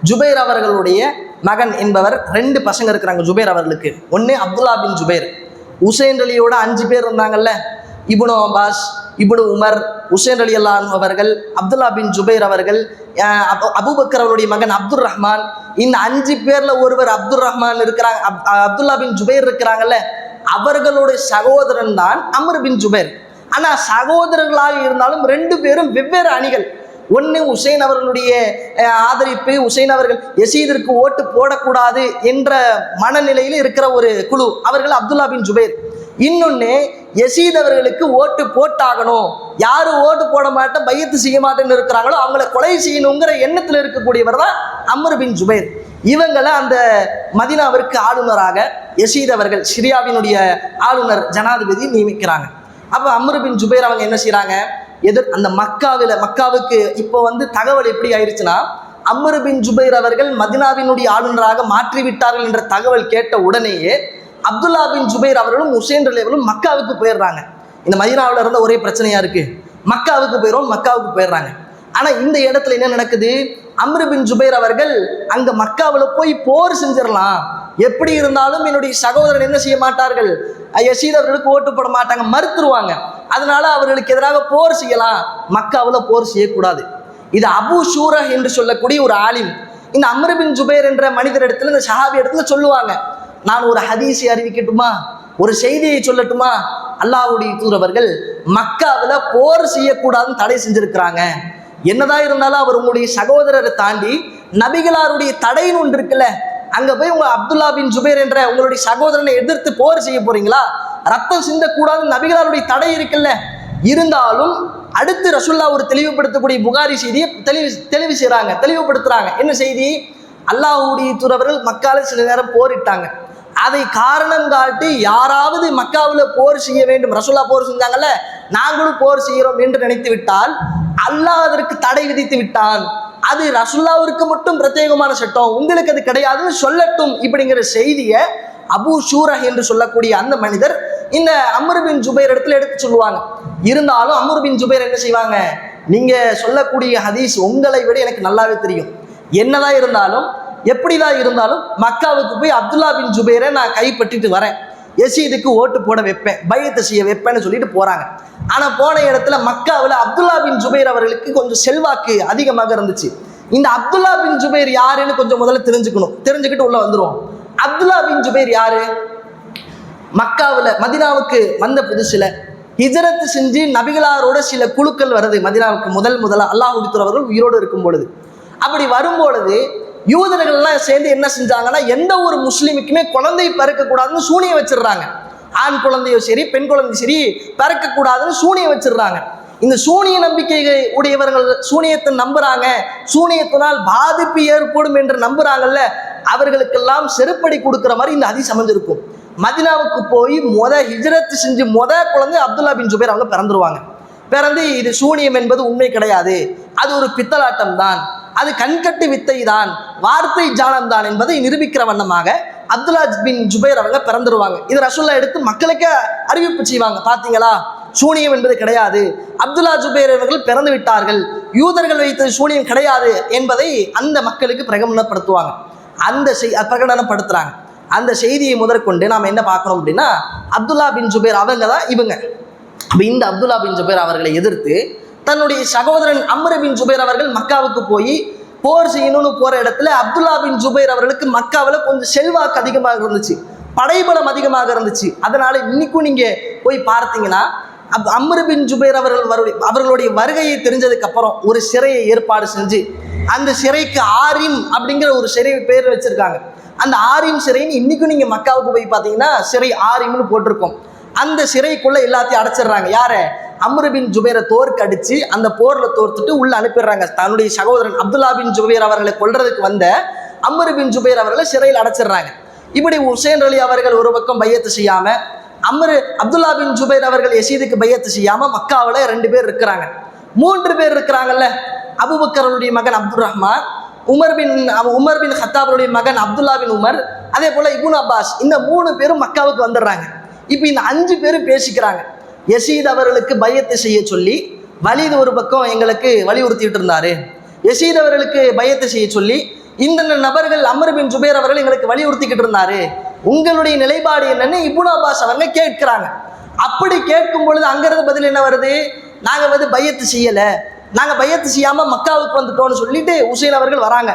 ஜுபைர் அவர்களுடைய மகன் என்பவர். 2 பசங்க இருக்கிறாங்க ஜுபைர் அவர்களுக்கு. ஒன்று அப்துல்லா பின் ஜுபைர், ஹுசைன் அலியோட 5 பேர் இருந்தாங்கல்ல, இப்னு அப்பாஸ், இப்னு உமர், உசைன் ரலியல்லாஹு அன்ஹு அவர்கள், அப்துல்லா பின் ஜுபைர் அவர்கள், அபூபக்கர் அவருடைய மகன் அப்துல் ரஹ்மான், இந்த 5 பேர்ல ஒருவர் அப்துல் ரஹ்மான் இருக்கிறாங்க, அப்துல்லா பின் ஜுபைர் இருக்கிறாங்கல்ல, அவர்களுடைய சகோதரன் தான் அம்ர் பின் ஜுபைர். ஆனால் சகோதரர்களாக இருந்தாலும் 2 பேரும் வெவ்வேறு அணிகள். ஒன்று உசைன் அவர்களுடைய ஆதரிப்பு, உசைன் அவர்கள் யசீதிற்கு ஓட்டு போடக்கூடாது என்ற மனநிலையில் இருக்கிற ஒரு குழு, அவர்கள் அப்துல்லா பின் ஜுபைர். இன்னொன்று யசீத் அவர்களுக்கு ஓட்டு போட்டாகணும், யாரும் ஓட்டு போட மாட்டேன் பையத்து செய்ய மாட்டேன்னு இருக்கிறாங்களோ அவங்கள கொலை செய்யணுங்கிற எண்ணத்தில் இருக்கக்கூடியவர் தான் அம்ர் பின் ஜுபைர். இவங்களை அந்த மதீனாவிற்கு ஆளுநராக யசீத் அவர்கள், சிரியாவினுடைய ஆளுநர் ஜனாதிபதி நியமிக்கிறாங்க. அப்போ அம்ர் பின் ஜுபைர் அவங்க என்ன செய்கிறாங்க, அந்த மக்காவுக்கு இப்போ தகவல் எப்படி ஆயிடுச்சுன்னா, அம்ர் பின் ஜுபைர் அவர்கள் மதீனாவினுடைய ஆளுநராக மாற்றிவிட்டார்கள் என்ற தகவல் கேட்ட உடனேயே அப்துல்லா பின் ஜுபைர் அவர்களும் உசைன் ரலியல்லாஹு மக்காவுக்கு போயிடுறாங்க. இந்த மதீனாவில் இருந்த ஒரே பிரச்சனையா இருக்கு, மக்காவுக்கு போயிடுறாங்க. ஆனால் இந்த இடத்துல என்ன நடக்குது, அம்ர் பின் ஜுபைர் அவர்கள் அங்கே மக்காவில் போய் போர் செஞ்சிடலாம், எப்படி இருந்தாலும் என்னுடைய சகோதரன் என்ன செய்ய மாட்டார்கள், யசீத் அவர்களுக்கு ஓட்டு போட மாட்டாங்க, மறுத்துருவாங்க. அதனால அவர்களுக்கு எதிராக போர் செய்யலாம், மக்காவில் போர் செய்யக்கூடாது. இது அபு ஷூரா என்று சொல்லக்கூடிய ஒரு ஆலிம் இந்த அம்ர் பின் ஜுபைர் என்ற மனிதர் இடத்துல, இந்த ஷஹாபி இடத்துல சொல்லுவாங்க, நான் ஒரு ஹதீஸை அறிவிக்கட்டுமா, ஒரு செய்தியை சொல்லட்டுமா, அல்லாஹ்வுடைய தூதர் மக்காவில் போர் செய்யக்கூடாதுன்னு தடை செஞ்சிருக்கிறாங்க. என்னதான் இருந்தாலும் அவர் உங்களுடைய சகோதரரை தாண்டி நபிகளாருடைய தடைன்னு ஒன்று இருக்குல்ல, அங்க போய் உங்க அப்துல்லா பின் ஜுபைர் என்ற உங்களுடைய சகோதரனை எதிர்த்து போர் செய்ய போறீங்களா, ரத்தம் சிந்தக்கூடாது நபிகளாருடைய தடை இருக்குல்ல. இருந்தாலும் அடுத்து ரசூல்லா ஒரு தெளிவுபடுத்தக்கூடிய புகாரி செய்தியை தெளிவுபடுத்துறாங்க. என்ன செய்தி, அல்லாஹ்வுடைய தூதர்கள் மக்கால சில நேரம் போரிட்டாங்க, அதை காரணம் காட்டி யாராவது மக்காவில் போர் செய்ய வேண்டும், ரசூல்லா போர் செஞ்சாங்கல்ல, நாங்களும் போர் செய்கிறோம் என்று நினைத்து விட்டால் அல்லாஹ் அதற்கு தடை விதித்து விட்டான், அது ரசூல்லாவிற்கு மட்டும் பிரத்யேகமான சட்டம், உங்களுக்கு அது கிடையாதுன்னு சொல்லட்டும். இப்படிங்கிற செய்தியை அபு ஷூரா என்று சொல்லக்கூடிய அந்த மனிதர் இந்த அம்ர் பின் ஜுபைர் இடத்துல எடுத்து சொல்லுவாங்க. இருந்தாலும் அம்ர் பின் ஜுபைர் என்ன செய்வாங்க, நீங்க சொல்லக்கூடிய ஹதீஸ் உங்களை விட எனக்கு நல்லாவே தெரியும், என்னதான் இருந்தாலும் எப்படிதான் இருந்தாலும் மக்காவுக்கு போய் அப்துல்லா பின் ஜுபைரை நான் கைப்பற்றிட்டு வரேன், யசீதுக்கு ஓட்டு போட வைப்பேன், பையத்தை செய்ய வைப்பேன்னு சொல்லிட்டு போறாங்க. ஆனா போன இடத்துல மக்காவில் அப்துல்லா பின் ஜுபைர் அவர்களுக்கு கொஞ்சம் செல்வாக்கு அதிகமாக இருந்துச்சு. இந்த அப்துல்லா பின் ஜுபைர் யாருன்னு கொஞ்சம் முதல்ல தெரிஞ்சுக்கிட்டு உள்ள வந்துருவோம். அப்துல்லா பின் ஜுபைர் யாரு, மக்காவில் மதீனாவுக்கு வந்த புதுசுல ஹிஜ்ரத் செஞ்சு நபிகளாரோட சில குழுக்கள் வருது மதீனாவுக்கு முதல்ல அல்லாஹ்வுடைய தூதர் அவர்கள் உயிரோடு இருக்கும் பொழுது. அப்படி வரும்பொழுது யூதர்கள்லாம் சேர்ந்து என்ன செஞ்சாங்கன்னா, எந்த ஒரு முஸ்லீமுக்குமே குழந்தை பிறக்கக்கூடாதுன்னு சூனியம் வச்சிடுறாங்க. ஆண் குழந்தையோ சரி பெண் குழந்தையோ சரி பிறக்கக்கூடாதுன்னு சூனியம் வச்சிடுறாங்க. இந்த சூனிய நம்பிக்கை உடையவர்கள் சூனியத்தை நம்புறாங்க, சூனியத்தினால் பாதிப்பு ஏற்படும் என்று நம்புறாங்கல்ல, அவர்களுக்கெல்லாம் செருப்படி கொடுக்குற மாதிரி இந்த ஹதீஸ் அமைஞ்சிருக்கும். மதீனாவுக்கு போய் ஹிஜ்ரத் செஞ்சு குழந்தை அப்துல்லா பின் ஜுபைர் அவங்க பிறந்துருவாங்க. பிறந்து இது சூனியம் என்பது உண்மை கிடையாது, அது ஒரு பித்தலாட்டம் தான், அது கண்கட்டு வித்தை தான், வார்த்தை ஜாலம் தான் என்பதை நிரூபிக்கிற வண்ணமாக அப்துல்லா பின் ஜுபைர் அவங்க பிறந்துருவாங்க. இது ரசூல்லா எடுத்து மக்களுக்கே அறிவிப்பு செய்வாங்க, பார்த்தீங்களா சூனியம் என்பது கிடையாது, அப்துல்லா ஜுபைர் அவர்கள் பிறந்து விட்டார்கள், யூதர்கள் வைத்தது சூனியம் கிடையாது என்பதை அந்த மக்களுக்கு பிரகடனப்படுத்துவாங்க. பிரகடனப்படுத்துறாங்க. அந்த செய்தியை முதற்கொண்டு நாம் என்ன பார்க்கணும் அப்படின்னா, அப்துல்லா பின் ஜுபைர் அவங்க தான் இவங்க. இந்த அப்துல்லா பின் ஜுபைர் அவர்களை எதிர்த்து தன்னுடைய சகோதரன் அம்ர் பின் ஜுபைர் அவர்கள் மக்காவுக்கு போய் போர் செய்யணும்னு போற இடத்துல அப்துல்லா பின் ஜுபைர் அவர்களுக்கு மக்காவில் கொஞ்சம் செல்வாக்கு அதிகமாக இருந்துச்சு, படைபலம் அதிகமாக இருந்துச்சு. அதனால இன்னைக்கும் நீங்க போய் பார்த்தீங்கன்னா அம்ர் பின் ஜுபைர் அவர்களுடைய வருகையை தெரிஞ்சதுக்கு அப்புறம் ஒரு சிறையை ஏற்பாடு செஞ்சு அந்த சிறைக்கு ஆரிம் அப்படிங்கிற ஒரு சிறை பேர் வச்சிருக்காங்க. அந்த ஆரிம் சிறைன்னு இன்னைக்கும் நீங்க மக்காவுக்கு போய் பார்த்தீங்கன்னா சிறை ஆரிம்னு போட்டிருக்கோம். அந்த சிறைக்குள்ள எல்லாத்தையும் அடைச்சிடுறாங்க. யார, அம்ர் பின் ஜுபைரை தோற்கடிச்சு அந்த போர்ல தோர்த்துட்டு உள்ள அனுப்பிடுறாங்க. தன்னுடைய சகோதரன் அப்துல்லா பின் ஜுபைர் அவர்களை கொல்றதுக்கு வந்த அம்ர் பின் ஜுபைர் அவர்களை சிறையில் அடைச்சிடுறாங்க. இப்படி உசைன் அலி அவர்கள் ஒரு பக்கம் பையத்து செய்யாம, அப்துல்லா பின் ஜுபைர் அவர்கள் யசீதுக்கு பையத்து செய்யாம மக்காவில் 2 பேர் இருக்கிறாங்க. 3 பேர் இருக்கிறாங்கல்ல, அபூபக்கருடைய மகன் அப்துல் ரஹ்மான், உமர் பின் ஹத்தாபுடைய மகன் அப்துல்லா பின் உமர், அதே போல இப்னு அப்பாஸ், இந்த 3 பேரும் மக்காவுக்கு வந்துடுறாங்க. இப்போ இந்த 5 பேரும் பேசிக்கிறாங்க. யசீத் அவர்களுக்கு பையத்தை செய்ய சொல்லி வலீத் ஒரு பக்கம் எங்களுக்கு வலியுறுத்திட்டு இருந்தாரு, யசீத் அவர்களுக்கு பையத்தை செய்ய சொல்லி இந்த நபர்கள் அம்ர் பின் ஜுபைர் அவர்கள் எங்களுக்கு வலியுறுத்திக்கிட்டு இருந்தாரு, உங்களுடைய நிலைப்பாடு என்னன்னு இப்னு அப்பாஸ் அவங்க கேட்கிறாங்க. அப்படி கேட்கும் பொழுது அங்கிருந்து பதில் என்ன வருது, நாங்கள் வந்து பையத்து செய்யலை, நாங்கள் பையத்து செய்யாமல் மக்காவுக்கு வந்துட்டோம்னு சொல்லிட்டு உசைன் அவர்கள் வராங்க.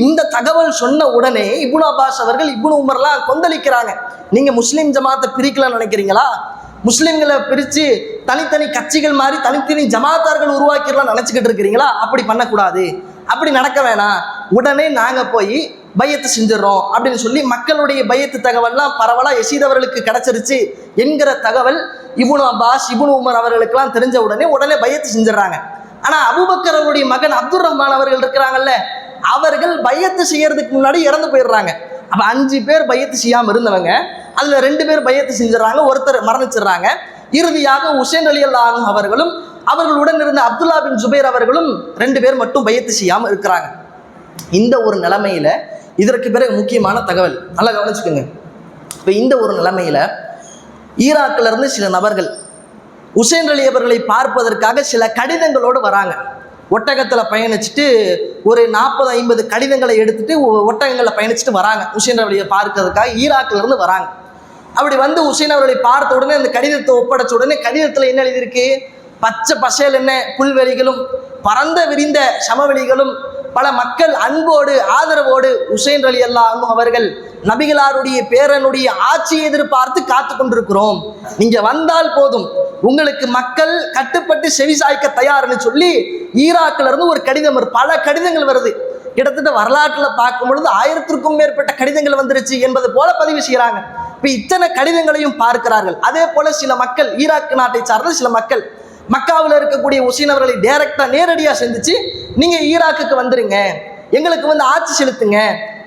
இந்த தகவல் சொன்ன உடனே இப்னு அப்பாஸ் அவர்கள் இப்னு உமர்லாம் கொந்தளிக்கிறாங்க. நீங்கள் முஸ்லீம் ஜமாத்தை பிரிக்கலாம்னு நினைக்கிறீங்களா? முஸ்லீம்களை பிரித்து தனித்தனி கட்சிகள் மாதிரி தனித்தனி ஜமாத்தார்கள் உருவாக்கிடலாம் நினச்சிக்கிட்டு இருக்கிறீங்களா? அப்படி பண்ணக்கூடாது, அப்படி நடக்க வேணாம், உடனே நாங்கள் போய் பையத்து செஞ்சிடறோம் அப்படின்னு சொல்லி மக்களுடைய பையத்து தகவல்லாம் பரவலாக யசீத் அவர்களுக்கு கிடச்சிருச்சு என்கிற தகவல் இப்னு அப்பாஸ் இப்னு உமர் அவர்களுக்கெல்லாம் தெரிஞ்ச உடனே பையத்து செஞ்சிடறாங்க. ஆனால் அபூபக்கர் அவருடைய மகன் அப்துல் ரஹ்மான் அவர்கள் இருக்கிறாங்கல்ல, அவர்கள் பையத்து செய்யறதுக்கு முன்னாடி இறந்து போயிடுறாங்க. அப்போ 5 பேர் பையத்து செய்யாமல் இருந்தவங்க, அதில் 2 பேர் பையத்து செஞ்சிடறாங்க, ஒருத்தர் மரணிச்சிடுறாங்க. இறுதியாக உசைன் ரலியல்லாஹு அன்ஹு அவர்களும் அவர்களுடன் இருந்த அப்துல்லா பின் ஜுபைர் அவர்களும் 2 பேர் மட்டும் பையத்து செய்யாமல் இருக்கிறாங்க. இந்த ஒரு நிலைமையில இதற்கு பிறகு முக்கியமான தகவல் நல்லா கவனிச்சுக்கோங்க. இப்போ இந்த ஒரு நிலைமையில ஈராக்கில் இருந்து சில நபர்கள் உசைன் அலி அவர்களை பார்ப்பதற்காக சில கடிதங்களோடு வராங்க. ஒட்டகத்தில் பயணிச்சுட்டு ஒரு 40-50 கடிதங்களை எடுத்துட்டு ஒட்டகங்களில் பயணிச்சுட்டு வராங்க. உசைன் அவர்களை பார்க்கறதுக்காக ஈராக்கில் இருந்து வராங்க. அப்படி வந்து உசைன் அவர்களை பார்த்த உடனே அந்த கடிதத்தை ஒப்படைச்ச உடனே கடிதத்தில் என்ன எழுதியிருக்கு? பச்சை பசேல் என்ன புல்வெளிகளும் பரந்த விரிந்த சமவெளிகளும் பல மக்கள் அன்போடு ஆதரவோடு உசைன் ரலியல்லாஹு அன்ஹு அவர்கள் நபிகளாருடைய பேரனுடைய ஆட்சியை எதிர்பார்த்து காத்து கொண்டிருக்கிறோம், நீங்க வந்தால் போதும், உங்களுக்கு மக்கள் கட்டுப்பட்டு செவிசாய்க்க தயார்னு சொல்லி ஈராக்கில் இருந்து ஒரு கடிதம் வருது. பல கடிதங்கள் வருது. கிட்டத்தட்ட வரலாற்றில் பார்க்கும் பொழுது 1000க்கும் மேற்பட்ட கடிதங்கள் வந்துருச்சு என்பது போல பதிவு செய்கிறாங்க. இப்போ இத்தனை கடிதங்களையும் பார்க்கிறார்கள். அதே போல சில மக்கள், ஈராக் நாட்டை சார்ந்த சில மக்கள் மக்காவில் இருக்கக்கூடிய உசைன் அவர்களை நேரடியாக சந்திச்சு, நீங்கள் ஈராக்குக்கு வந்துருங்க, எங்களுக்கு வந்து ஆட்சி செலுத்துங்க.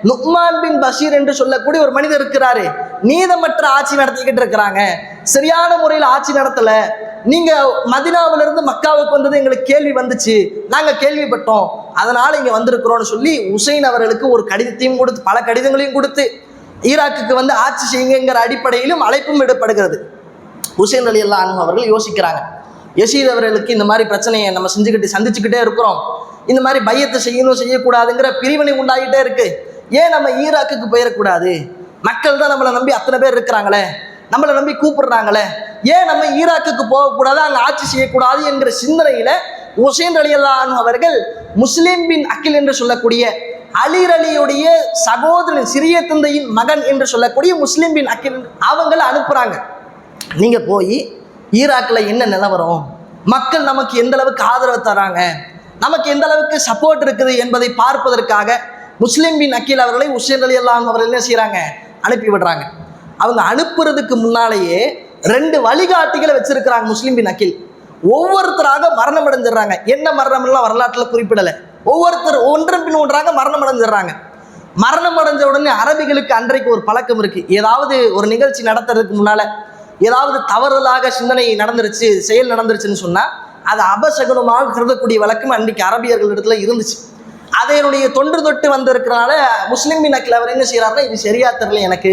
நுக்மான் பின் பஷீர் என்று சொல்லக்கூடிய ஒரு மனிதர் இருக்கிறாரு, நீதமற்ற ஆட்சி நடத்திக்கிட்டு இருக்கிறாங்க, சரியான முறையில் ஆட்சி நடத்தலை, நீங்கள் மதினாவிலிருந்து மக்காவுக்கு வந்தது எங்களுக்கு கேள்வி வந்துச்சு, நாங்கள் கேள்விப்பட்டோம், அதனால் இங்கே வந்திருக்கிறோன்னு சொல்லி உசைன் அவர்களுக்கு ஒரு கடிதத்தையும் கொடுத்து பல கடிதங்களையும் கொடுத்து ஈராக்குக்கு வந்து ஆட்சி செய்யுங்கிற அடிப்படையிலும் அழைப்பும் விடப்படுகிறது. உசைன் ரலியல்லாஹு அன்ஹு அவர்கள் யோசிக்கிறாங்க, யசீத் அவர்களுக்கு இந்த மாதிரி பிரச்சனையை நம்ம சந்திச்சுக்கிட்டே இருக்கிறோம், இந்த மாதிரி பையத்தை செய்யணும் செய்யக்கூடாதுங்கிற பிரிவினை உண்டாகிட்டே இருக்கு, ஏன் நம்ம ஈராக்குக்கு போயிடக்கூடாது? மக்கள் தான் நம்மளை நம்பி அத்தனை பேர் இருக்கிறாங்களே, நம்மளை நம்பி கூப்பிடுறாங்களே, ஏன் நம்ம ஈராக்குக்கு போகக்கூடாது, அங்கே ஆட்சி செய்யக்கூடாது என்கிற சிந்தனையில உசைன் ரலியல்லாஹு அன்ஹு அவர்கள் முஸ்லிம் பின் அகில் என்று சொல்லக்கூடிய அலி அலியுடைய சகோதரன், சிறிய தந்தையின் மகன் என்று சொல்லக்கூடிய முஸ்லிம் பின் அகில் அவங்களை அனுப்புறாங்க. நீங்க போய் ஈராக்கில் என்ன நிலவரம், மக்கள் நமக்கு எந்த அளவுக்கு ஆதரவு தராங்க, நமக்கு எந்த அளவுக்கு சப்போர்ட் இருக்குது என்பதை பார்ப்பதற்காக முஸ்லிம் பின் அகில் அவர்களை உசைன் ரலியல்லாஹு அன்ஹு அவர்கள் என்ன செய்கிறாங்க, அனுப்பி விடுறாங்க. அவங்க அனுப்புறதுக்கு முன்னாலேயே 2 வழிகாட்டிகளை வச்சிருக்கிறாங்க முஸ்லிம் பின் அகில். ஒவ்வொருத்தராக மரணம் அடைஞ்சிடறாங்க. என்ன மரணம்லாம் வரலாற்றில் குறிப்பிடலை. ஒவ்வொருத்தர் ஒன்றன் பின் ஒன்றாக மரணம் அடைஞ்சிடறாங்க. மரணம் அடைஞ்ச உடனே அரபிகளுக்கு அன்றைக்கு ஒரு பழக்கம் இருக்குது, ஏதாவது ஒரு நிகழ்ச்சி நடத்துறதுக்கு முன்னால் ஏதாவது தவறுதலாக சிந்தனை நடந்துருச்சு, செயல் நடந்துருச்சுன்னு சொன்னால் அதை அபசகுனமாக கருதக்கூடிய வழக்கம் அன்றைக்கு அரபியர்கள் இடத்துல இருந்துச்சு. அதனுடைய தொன்று தொட்டு வந்திருக்கிறனால முஸ்லிம் பின் அகில் அவர் என்ன செய்கிறாருன்னா, இது சரியா தெரியல எனக்கு,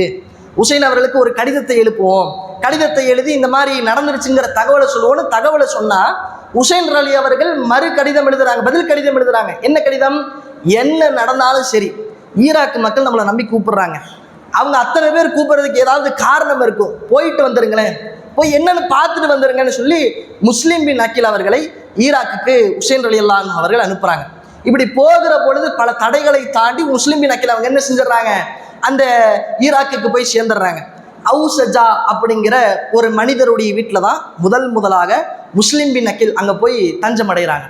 உசைன் அவர்களுக்கு ஒரு கடிதத்தை எழுப்புவோம், கடிதத்தை எழுதி இந்த மாதிரி நடந்துருச்சுங்கிற தகவலை சொல்லுவோன்னு தகவலை சொன்னால் உசைன் அலி அவர்கள் மறு கடிதம் எழுதுறாங்க, பதில் கடிதம் எழுதுறாங்க. என்ன கடிதம்? என்ன நடந்தாலும் சரி, ஈராக் மக்கள் நம்மளை நம்பி கூப்பிடுறாங்க, அவங்க அத்தனை பேர் கூப்பிடுறதுக்கு ஏதாவது காரணம் இருக்கும், போயிட்டு வந்துருங்களேன், போய் என்னன்னு பார்த்துட்டு வந்துருங்கன்னு சொல்லி முஸ்லிம் பின் அகில் அவர்களை ஈராக்குக்கு உசைன் ரலியல்லாஹு அன்ஹு அவர்கள் அனுப்புகிறாங்க. இப்படி போகிற பொழுது பல தடைகளை தாண்டி முஸ்லிம் பின் அகில் அவங்க என்ன செஞ்சிடறாங்க, அந்த ஈராக்குக்கு போய் சேர்ந்துடுறாங்க. அவுசஜா அப்படிங்கிற ஒரு மனிதருடைய வீட்டில் தான் முதலாக முஸ்லிம் பின் அகில் அங்கே போய் தஞ்சம் அடைகிறாங்க.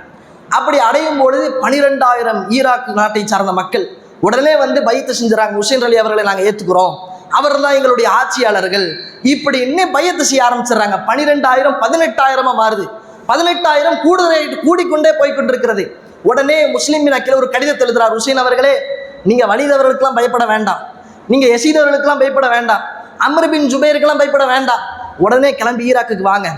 அப்படி அடையும் பொழுது 12,000 ஈராக் நாட்டை சார்ந்த மக்கள் உடனே வந்து பையத்தை செஞ்சுறாங்க, உசைன் அலி அவர்களை நாங்கள் ஏற்றுக்கிறோம், அவர் தான் எங்களுடைய ஆட்சியாளர்கள், இப்படி இன்னும் பையத்தை செய்ய ஆரம்பிச்சிடுறாங்க. 12,000 18,000 மாறுது. 18,000 கூடிக்கொண்டே போய்கொண்டிருக்கிறது. உடனே முஸ்லிம் பின் அகில் ஒரு கடிதத்தை எழுதுறார், உசைன் அவர்களே, நீங்கள் வலிதவர்களுக்கெல்லாம் பயப்பட வேண்டாம், நீங்கள் யசீத் அவர்களுக்கெல்லாம் பயப்பட வேண்டாம், அம்ர் பின் ஜுபைருக்கெல்லாம் பயப்பட வேண்டாம், உடனே கிளம்பி ஈராக்குக்கு வாங்க,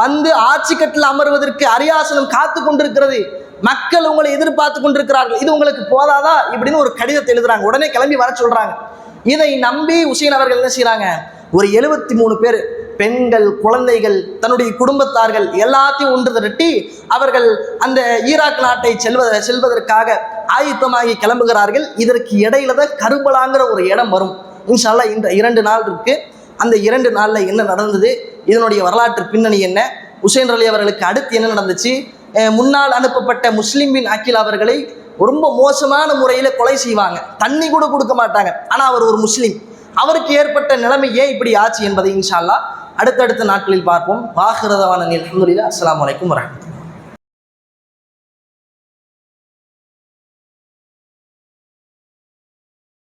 வந்து ஆட்சி கட்டில் அமர்வதற்கு அரியாசனம் காத்து கொண்டிருக்கிறது, மக்கள் உங்களை எதிர்பார்த்து கொண்டிருக்கிறார்கள், இது உங்களுக்கு போதாதா இப்படின்னு ஒரு கடிதத்தை எழுதுறாங்க. உடனே கிளம்பி வர சொல்றாங்க. இதை நம்பி உசைன் அவர்கள் என்ன செய்யறாங்க, ஒரு 73 பேர், பெண்கள், குழந்தைகள், தன்னுடைய குடும்பத்தார்கள் எல்லாத்தையும் ஒன்று திரட்டி அவர்கள் அந்த ஈராக் நாட்டை செல்வதற்காக ஆயுத்தமாகி கிளம்புகிறார்கள். இதற்கு இடையில தான் கர்பலாங்கிற ஒரு இடம் வரும். இன்ஷா அல்லாஹ் இந்த 2 நாள் இருக்கு. அந்த 2 நாளில் என்ன நடந்தது, இதனுடைய வரலாற்று பின்னணி என்ன, உசைன் அலி அவர்களுக்கு அடுத்து என்ன நடந்துச்சு? முன்னால் அனுப்பப்பட்ட முஸ்லிம் பின் அகில் அவர்களை ரொம்ப மோசமான முறையில் கொலை செய்வாங்க, தண்ணி கூட கொடுக்க மாட்டாங்க. ஆனால் அவர் ஒரு முஸ்லீம், அவருக்கு ஏற்பட்ட நிலைமை ஏன் இப்படி ஆச்சு என்பதை இன்ஷா அல்லாஹ் அடுத்தடுத்த நாட்களில் பார்ப்போம். வாஹிரதவான அல்ஹம்துலில்லாஹ். அஸ்ஸலாமு அலைக்கும் வரஹ்மத்துல்லாஹ்.